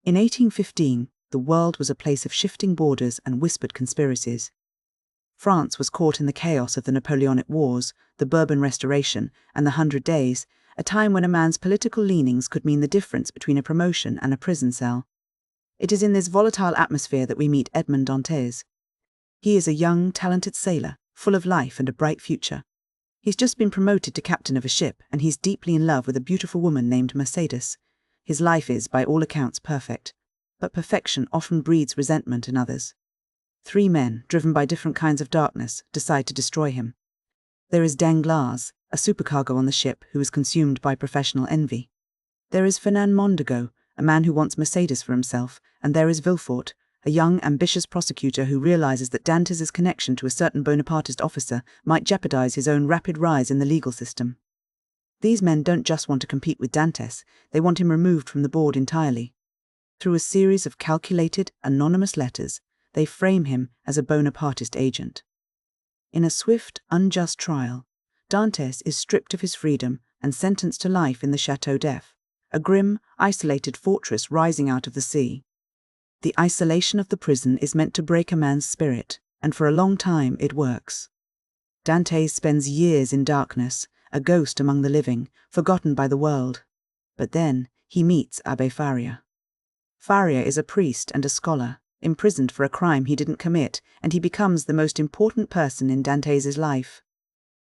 In 1815, the world was a place of shifting borders and whispered conspiracies. France was caught in the chaos of the Napoleonic Wars, the Bourbon Restoration, and the 100 Days, a time when a man's political leanings could mean the difference between a promotion and a prison cell. It is in this volatile atmosphere that we meet Edmond Dantès. He is a young, talented sailor, full of life and a bright future. He's just been promoted to captain of a ship, and he's deeply in love with a beautiful woman named Mercedes. His life is, by all accounts, perfect, but perfection often breeds resentment in others. 3 men, driven by different kinds of darkness, decide to destroy him. There is Danglars, a supercargo on the ship who is consumed by professional envy. There is Fernand Mondego, a man who wants Mercedes for himself, and there is Villefort, a young, ambitious prosecutor who realizes that Dantès' connection to a certain Bonapartist officer might jeopardize his own rapid rise in the legal system. These men don't just want to compete with Dantès, they want him removed from the board entirely. Through a series of calculated, anonymous letters, they frame him as a Bonapartist agent. In a swift, unjust trial, Dantès is stripped of his freedom and sentenced to life in the Château, a grim, isolated fortress rising out of the sea. The isolation of the prison is meant to break a man's spirit, and for a long time it works. Dantès spends years in darkness, a ghost among the living, forgotten by the world. But then he meets Abbé Faria. Faria is a priest and a scholar, imprisoned for a crime he didn't commit, and he becomes the most important person in Dantès' life.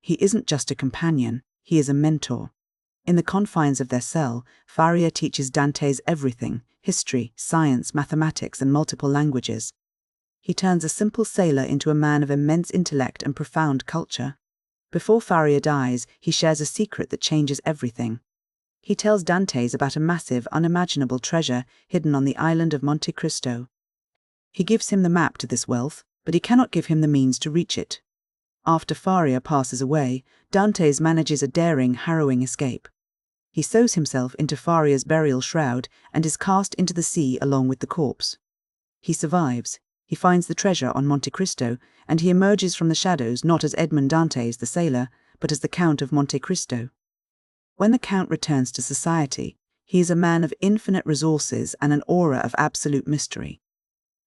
He isn't just a companion, he is a mentor. In the confines of their cell, Faria teaches Dantès everything: history, science, mathematics, and multiple languages. He turns a simple sailor into a man of immense intellect and profound culture. Before Faria dies, he shares a secret that changes everything. He tells Dantès about a massive, unimaginable treasure hidden on the island of Monte Cristo. He gives him the map to this wealth, but he cannot give him the means to reach it. After Faria passes away, Dantès manages a daring, harrowing escape. He sews himself into Faria's burial shroud and is cast into the sea along with the corpse. He survives. He finds the treasure on Monte Cristo, and he emerges from the shadows not as Edmond Dantès the sailor, but as the Count of Monte Cristo. When the Count returns to society, he is a man of infinite resources and an aura of absolute mystery.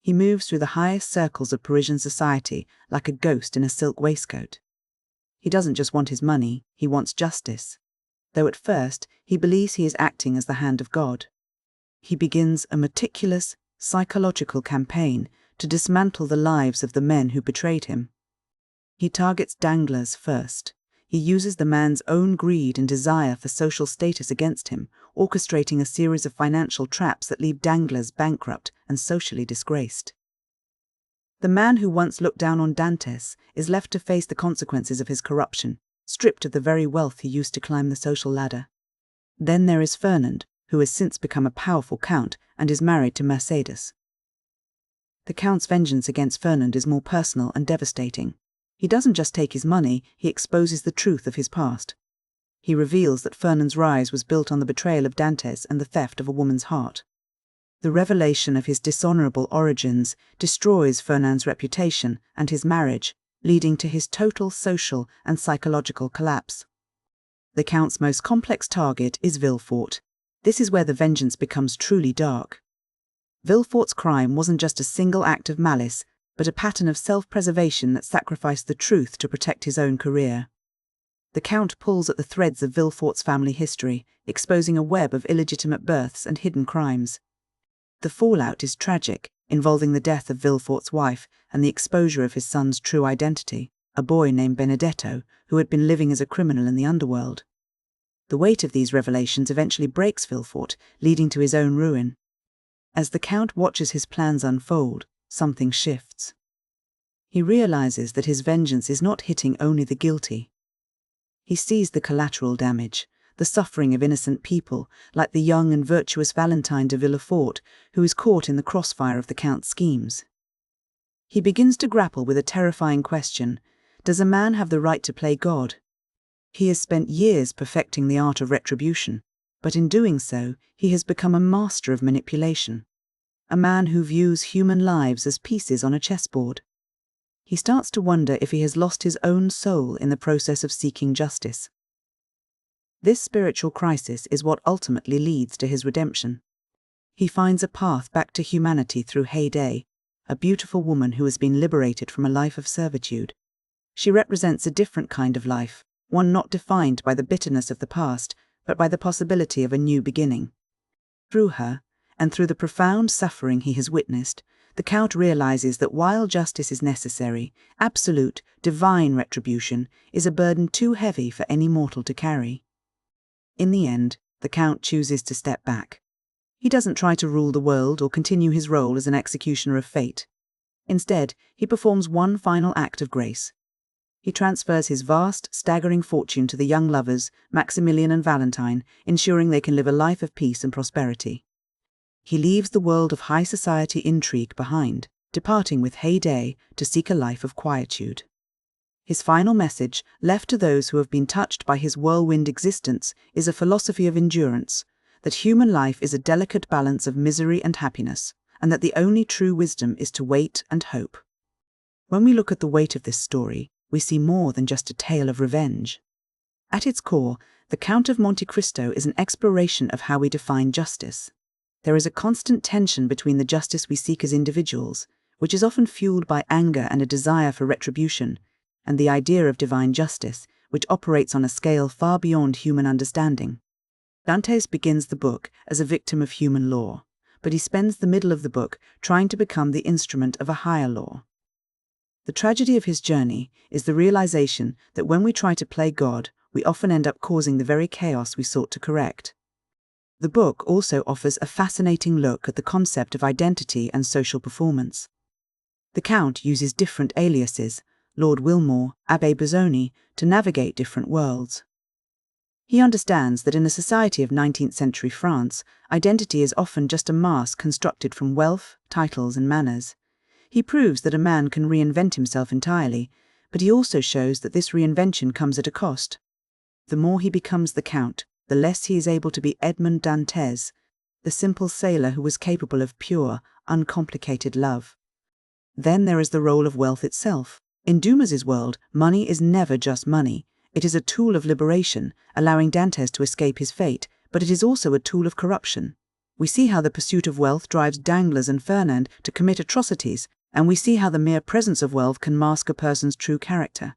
He moves through the highest circles of Parisian society like a ghost in a silk waistcoat. He doesn't just want his money, he wants justice. Though at first he believes he is acting as the hand of God. He begins a meticulous, psychological campaign to dismantle the lives of the men who betrayed him. He targets Danglars first. He uses the man's own greed and desire for social status against him, orchestrating a series of financial traps that leave Danglars bankrupt and socially disgraced. The man who once looked down on Dantès is left to face the consequences of his corruption, stripped of the very wealth he used to climb the social ladder. Then there is Fernand, who has since become a powerful count and is married to Mercedes. The Count's vengeance against Fernand is more personal and devastating. He doesn't just take his money, he exposes the truth of his past. He reveals that Fernand's rise was built on the betrayal of Dantès and the theft of a woman's heart. The revelation of his dishonorable origins destroys Fernand's reputation and his marriage, leading to his total social and psychological collapse. The Count's most complex target is Villefort. This is where the vengeance becomes truly dark. Villefort's crime wasn't just a single act of malice, but a pattern of self-preservation that sacrificed the truth to protect his own career. The Count pulls at the threads of Villefort's family history, exposing a web of illegitimate births and hidden crimes. The fallout is tragic, involving the death of Villefort's wife and the exposure of his son's true identity, a boy named Benedetto, who had been living as a criminal in the underworld. The weight of these revelations eventually breaks Villefort, leading to his own ruin. As the Count watches his plans unfold, something shifts. He realizes that his vengeance is not hitting only the guilty. He sees the collateral damage, the suffering of innocent people, like the young and virtuous Valentine de Villefort, who is caught in the crossfire of the Count's schemes. He begins to grapple with a terrifying question: does a man have the right to play God? He has spent years perfecting the art of retribution, but in doing so, he has become a master of manipulation. A man who views human lives as pieces on a chessboard. He starts to wonder if he has lost his own soul in the process of seeking justice. This spiritual crisis is what ultimately leads to his redemption. He finds a path back to humanity through Haydée, a beautiful woman who has been liberated from a life of servitude. She represents a different kind of life, one not defined by the bitterness of the past, but by the possibility of a new beginning. Through her, and through the profound suffering he has witnessed, the Count realizes that while justice is necessary, absolute, divine retribution is a burden too heavy for any mortal to carry. In the end, the Count chooses to step back. He doesn't try to rule the world or continue his role as an executioner of fate. Instead, he performs one final act of grace. He transfers his vast, staggering fortune to the young lovers, Maximilian and Valentine, ensuring they can live a life of peace and prosperity. He leaves the world of high society intrigue behind, departing with Haydée to seek a life of quietude. His final message, left to those who have been touched by his whirlwind existence, is a philosophy of endurance, that human life is a delicate balance of misery and happiness, and that the only true wisdom is to wait and hope. When we look at the weight of this story, we see more than just a tale of revenge. At its core, the Count of Monte Cristo is an exploration of how we define justice. There is a constant tension between the justice we seek as individuals, which is often fueled by anger and a desire for retribution, and the idea of divine justice, which operates on a scale far beyond human understanding. Dantès begins the book as a victim of human law, but he spends the middle of the book trying to become the instrument of a higher law. The tragedy of his journey is the realization that when we try to play God, we often end up causing the very chaos we sought to correct. The book also offers a fascinating look at the concept of identity and social performance. The Count uses different aliases, Lord Wilmore, Abbé Busoni, to navigate different worlds. He understands that in a society of 19th century France, identity is often just a mask constructed from wealth, titles, and manners. He proves that a man can reinvent himself entirely, but he also shows that this reinvention comes at a cost. The more he becomes the Count, the less he is able to be Edmond Dantès, the simple sailor who was capable of pure, uncomplicated love. Then there is the role of wealth itself. In Dumas's world, money is never just money. It is a tool of liberation, allowing Dantès to escape his fate, but it is also a tool of corruption. We see how the pursuit of wealth drives Danglars and Fernand to commit atrocities, and we see how the mere presence of wealth can mask a person's true character.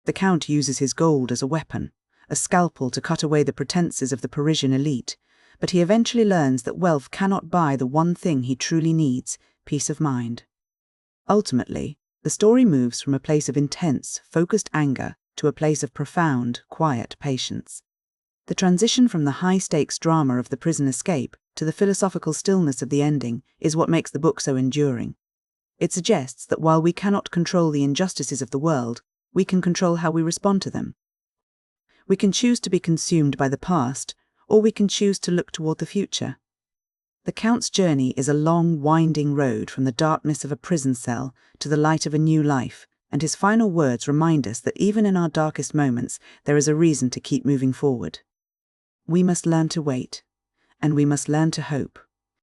The Count uses his gold as a weapon, a scalpel to cut away the pretenses of the Parisian elite, but he eventually learns that wealth cannot buy the one thing he truly needs, peace of mind. Ultimately, the story moves from a place of intense, focused anger to a place of profound, quiet patience. The transition from the high-stakes drama of the prison escape to the philosophical stillness of the ending is what makes the book so enduring. It suggests that while we cannot control the injustices of the world, we can control how we respond to them. We can choose to be consumed by the past, or we can choose to look toward the future. The Count's journey is a long, winding road from the darkness of a prison cell to the light of a new life, and his final words remind us that even in our darkest moments, there is a reason to keep moving forward. We must learn to wait, and we must learn to hope.